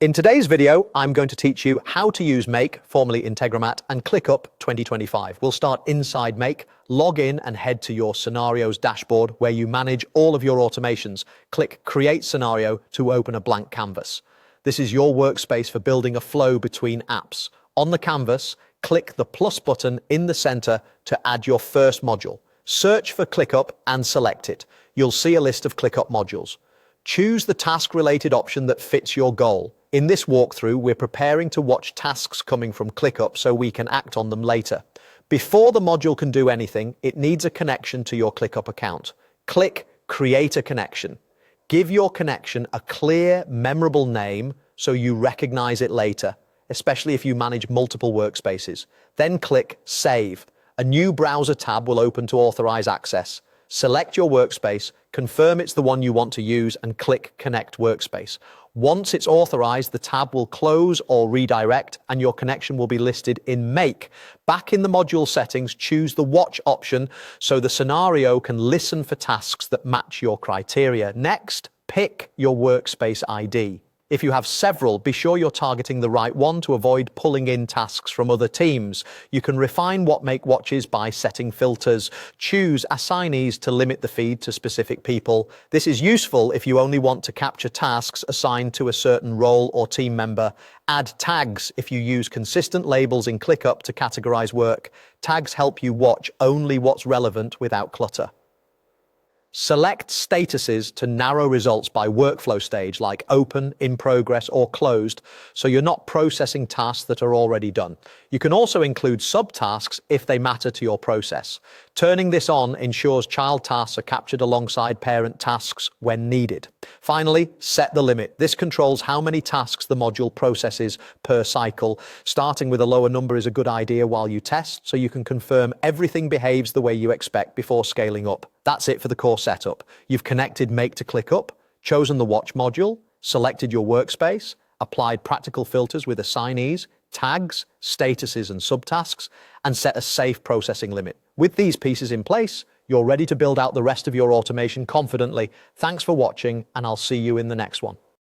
In today's video, I'm going to teach you how to use Make, formerly Integromat, and ClickUp 2025. We'll start inside Make, log in and head to your Scenarios dashboard where you manage all of your automations. Click Create Scenario to open a blank canvas. This is your workspace for building a flow between apps. On the canvas, click the plus button in the center to add your first module. Search for ClickUp and select it. You'll see a list of ClickUp modules. Choose the task-related option that fits your goal. In this walkthrough, we're preparing to watch tasks coming from ClickUp so we can act on them later. Before the module can do anything, it needs a connection to your ClickUp account. Click Create a Connection. Give your connection a clear, memorable name so you recognize it later, especially if you manage multiple workspaces. Then click Save. A new browser tab will open to authorize access. Select your workspace, confirm it's the one you want to use, and click Connect Workspace. Once it's authorized, the tab will close or redirect, and your connection will be listed in Make. Back in the module settings, choose the Watch option so the scenario can listen for tasks that match your criteria. Next, pick your workspace ID. If you have several, be sure you're targeting the right one to avoid pulling in tasks from other teams. You can refine what Make watches by setting filters. Choose assignees to limit the feed to specific people. This is useful if you only want to capture tasks assigned to a certain role or team member. Add tags if you use consistent labels in ClickUp to categorize work. Tags help you watch only what's relevant without clutter. Select statuses to narrow results by workflow stage like open, in progress, or closed, so you're not processing tasks that are already done. You can also include subtasks if they matter to your process. Turning this on ensures child tasks are captured alongside parent tasks when needed. Finally, set the limit. This controls how many tasks the module processes per cycle. Starting with a lower number is a good idea while you test, so you can confirm everything behaves the way you expect before scaling up. That's it for the core setup. You've connected Make to ClickUp, chosen the Watch module, selected your workspace, applied practical filters with assignees, tags, statuses, and subtasks, and set a safe processing limit. With these pieces in place, you're ready to build out the rest of your automation confidently. Thanks for watching, and I'll see you in the next one.